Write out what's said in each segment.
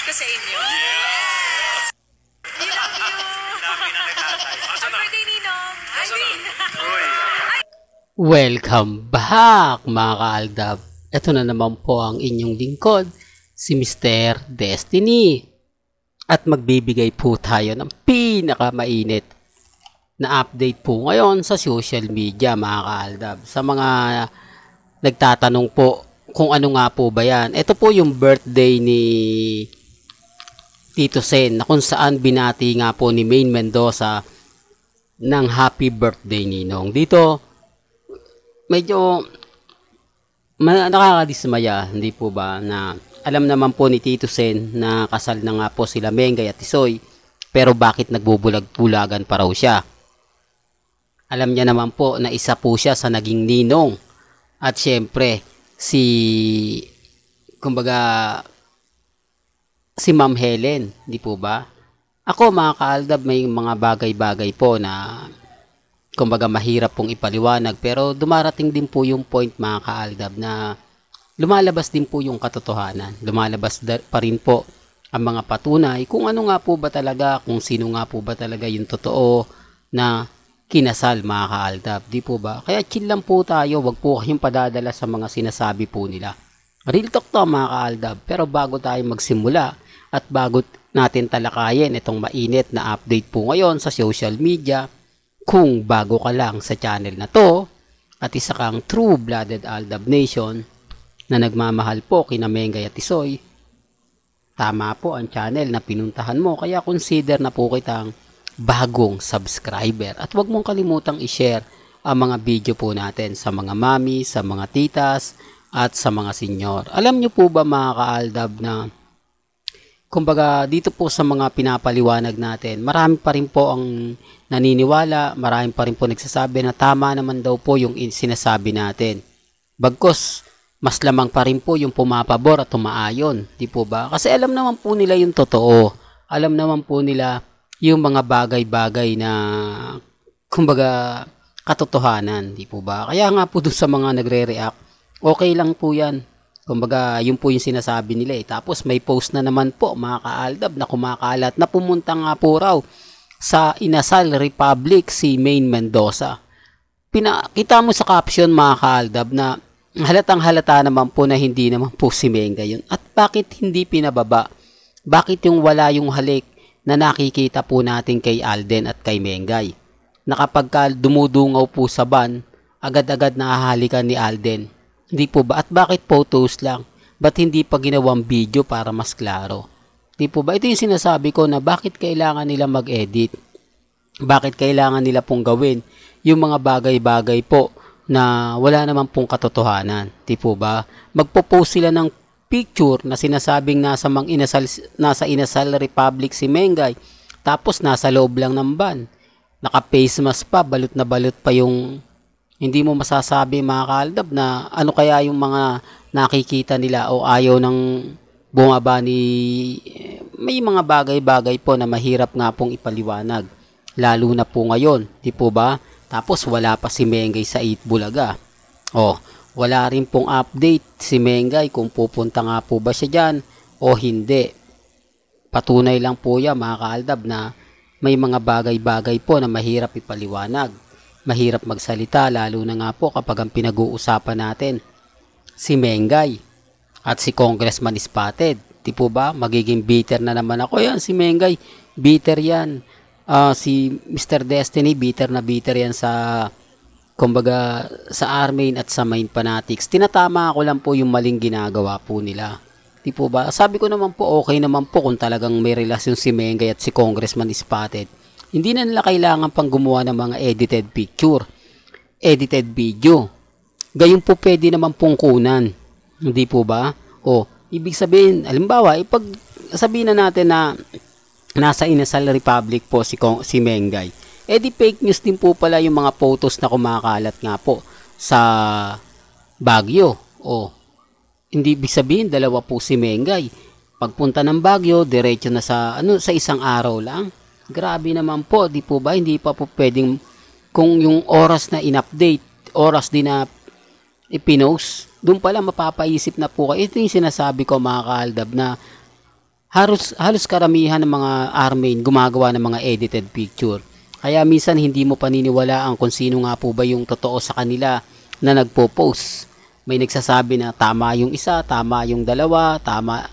ko sa inyo. Yes! I love you! Dami na kay tatay. Happy birthday, Ninong! Welcome back mga kaaldab. Ito na naman po ang inyong lingkod, si Mr. Destiny. At magbibigay po tayo ng pinakamainit na update po ngayon sa social media mga kaaldab. Sa mga nagtatanong po kung ano nga po ba yan. Ito po yung birthday ni Tito Sen na kung saan binati nga po ni Maine Mendoza ng happy birthday Ninong. Dito medyo nakakadismaya, hindi po ba, na alam naman po ni Tito Sen na kasal na nga po sila Mengay at Tisoy, pero bakit nagbubulag-bulagan pa raw siya? Alam niya naman po na isa po siya sa naging ninong. At syempre, si Ma'am Helen, di po ba? Ako mga kaaldab, may mga bagay-bagay po na mahirap pong ipaliwanag, pero dumarating din po yung point mga kaaldab na lumalabas din po yung katotohanan. Lumalabas pa rin po ang mga patunay kung ano nga po ba talaga, kung sino nga po ba talaga yung totoo na kinasal mga kaaldab, di po ba? Kaya chill lang po tayo, wag po kayong padadala sa mga sinasabi po nila. Real talk to mga kaaldab, pero bago tayo magsimula at bago natin talakayin itong mainit na update po ngayon sa social media, kung bago ka lang sa channel na to at isa kang true-blooded Aldab Nation na nagmamahal po kina Mengay at Tisoy, tama po ang channel na pinuntahan mo, kaya consider na po kitang bagong subscriber. At huwag mong kalimutang i-share ang mga video po natin sa mga mami, sa mga titas, at sa mga senyor. Alam nyo po ba mga kaaldab na dito po sa mga pinapaliwanag natin, marami pa rin po ang naniniwala, marami pa rin po nagsasabi na tama naman daw po yung sinasabi natin. Bagkus, mas lamang pa rin po yung pumapabor at tumaayon, di po ba? Kasi alam naman po nila yung totoo. Alam naman po nila yung mga bagay-bagay na katotohanan, di po ba? Kaya nga po doon sa mga nagre-react, okay lang po yan. Yun po yung sinasabi nila eh. Tapos may post na naman po mga kaaldab na kumakalat na pumunta nga po raw sa Inasal Republic si Maine Mendoza. Kita mo sa caption mga kaaldab na halatang halata naman po na hindi naman po si Mengay yun. At bakit hindi pinababa? Bakit yung wala yung halik na nakikita po natin kay Alden at kay Mengay, na kapag dumudungaw po sa van, agad-agad nahahalikan ni Alden, hindi po ba? At bakit photos lang? Ba't hindi pa ginawang video para mas klaro? Hindi po ba? Ito yung sinasabi ko na bakit kailangan nila mag-edit, bakit kailangan nila pong gawin yung mga bagay-bagay po na wala naman pong katotohanan, hindi po ba? Magpo-post sila ng picture na sinasabing nasa Inasal Republic si Mengay, tapos nasa loob lang ng van, naka-face mask pa, balot na balot pa yung, hindi mo masasabi mga kaaldab na ano kaya yung mga nakikita nila o ayaw ng bumaba may mga bagay-bagay po na mahirap nga pong ipaliwanag, lalo na po ngayon, di po ba? Tapos wala pa si Mengay sa 8 Bulaga. Wala rin pong update si Mengay kung pupunta nga po ba siya dyan o hindi. Patunay lang po yan mga kaaldab na may mga bagay-bagay po na mahirap ipaliwanag, mahirap magsalita, lalo na nga po kapag ang pinag-uusapan natin si Mengay at si Congressman Spotted. Di po ba? Magiging bitter na naman ako. Yan si Mengay, bitter yan. Si Mr. Destiny, bitter na bitter yan sa Armain at sa Main Fanatics. Tinatama ko lang po yung maling ginagawa po nila. Di po ba? Sabi ko naman po, okay naman po kung talagang may relasyon si Mengay at si Congressman Spotted. Hindi na nila kailangan pang gumawa ng mga edited picture, edited video. Gayon po pwede naman pong kunan. Hindi po ba? Ibig sabihin, halimbawa, pag sabihin na natin na nasa Inasal Republic po si Mengay, di fake news din po pala yung mga photos na kumakalat nga po sa Baguio. Hindi ibig sabihin dalawa po si Mengay. Pagpunta ng Baguio, diretso na sa isang araw lang. Grabe naman po, di po ba? Hindi pa po pwedeng, kung yung oras na in-update, oras din na ipinost, doon pala mapapaisip na po kayo. Ito yung sinasabi ko mga kaaldab na halos karamihan ng mga armain gumagawa ng mga edited picture. Kaya minsan hindi mo paniniwalaan kung sino nga po ba yung totoo sa kanila na nagpo-post. May nagsasabi na tama yung isa, tama yung dalawa, tama.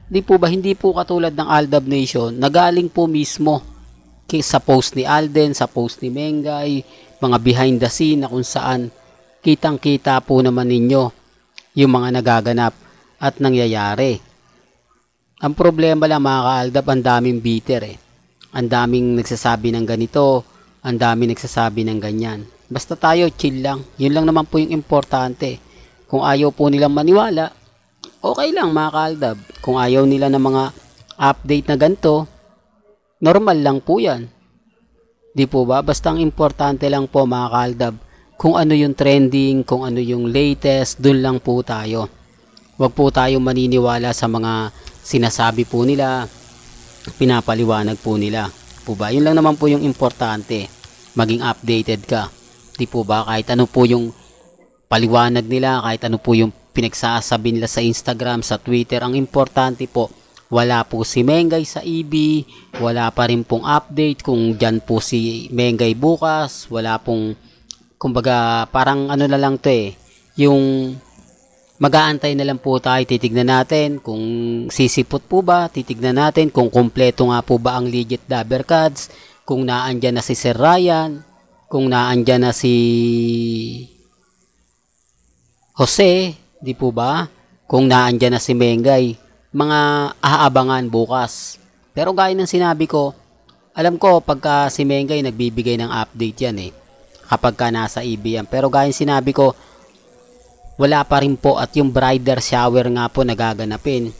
Di po ba, hindi po katulad ng Aldab Nation, nagaling po mismo sa post ni Alden, sa post ni Mengay, mga behind the scene na kung saan kitang-kita po naman ninyo yung mga nagaganap at nangyayari. Ang problema lang mga ka-Aldab, ang daming bitter eh. Ang daming nagsasabi ng ganito, ang daming nagsasabi ng ganyan. Basta tayo chill lang, yun lang naman po yung importante. Kung ayaw po nilang maniwala, okay lang mga ka-Aldab. Kung ayaw nila ng mga update na ganito, normal lang po yan. Di po ba? Basta ang importante lang po mga ka-Aldab, kung ano yung trending, kung ano yung latest, dun lang po tayo. Huwag po tayong maniniwala sa mga sinasabi po nila, pinapaliwanag po nila. Po ba? Yun lang naman po yung importante. Maging updated ka. Di po ba? Kahit ano po yung paliwanag nila, kahit ano po yung pinagsasabi nila sa Instagram, sa Twitter, ang importante po, wala po si Mengay sa EB, wala pa rin pong update kung dyan po si Mengay bukas, wala pong, kumbaga, parang ano na lang to eh, yung mag-aantay na lang po tayo, titignan natin kung sisipot po ba, titignan natin kung kumpleto nga po ba ang legit Dabber Cards, kung naandyan na si Sir Ryan, kung naandyan na si Jose, di po ba? Kung naandyan na si Mengay, mga aabangan bukas. Pero gaya ng sinabi ko, alam ko pagka si Mengay nagbibigay ng update yan eh, kapag ka nasa EB yan. Pero gaya ng sinabi ko, wala pa rin po at yung bridal shower nga po nagaganapin.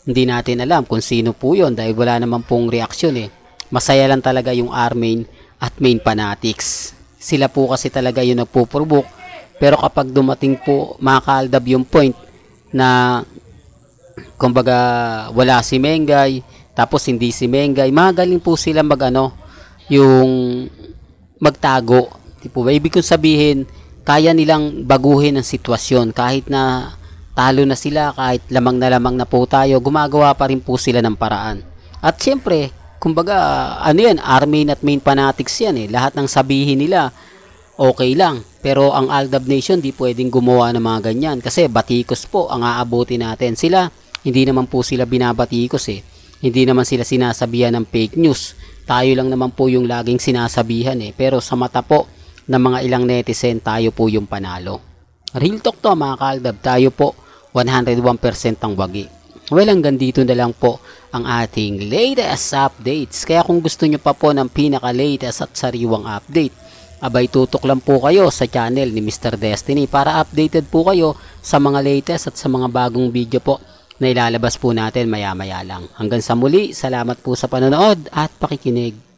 Hindi natin alam kung sino po yun dahil wala naman pong reaksyon eh. Masaya lang talaga yung Armain at Main Fanatics. Sila po kasi talaga yung nagpuprovoke. Pero kapag dumating po mga ka-Aldab yung point na kumbaga wala si Mengay, tapos hindi si Mengay, magaling po sila yung magtago. Tipo, ibig kong sabihin, kaya nilang baguhin ang sitwasyon kahit na talo na sila, kahit lamang na po tayo, gumagawa pa rin po sila ng paraan. At syempre, kumbaga, ano yan, Armain at Main Fanatics yan eh. Lahat ng sabihin nila, okay lang. Pero ang Aldab Nation, di pwedeng gumawa ng mga ganyan. Kasi batikos po ang aabuti natin. Sila, hindi naman po sila binabatikos eh. Hindi naman sila sinasabihan ng fake news. Tayo lang naman po yung laging sinasabihan eh. Pero sa mata po ng mga ilang netizen, tayo po yung panalo. Real talk to mga ka-Aldab, tayo po 101% ang wagi. Well, hanggang dito na lang po ang ating latest updates. Kaya kung gusto nyo pa po ng pinaka-latest at sariwang update, abay tutok lang po kayo sa channel ni Mr. Destiny para updated po kayo sa mga latest at sa mga bagong video po na ilalabas po natin maya-maya lang. Hanggang sa muli, salamat po sa panonood at pakikinig.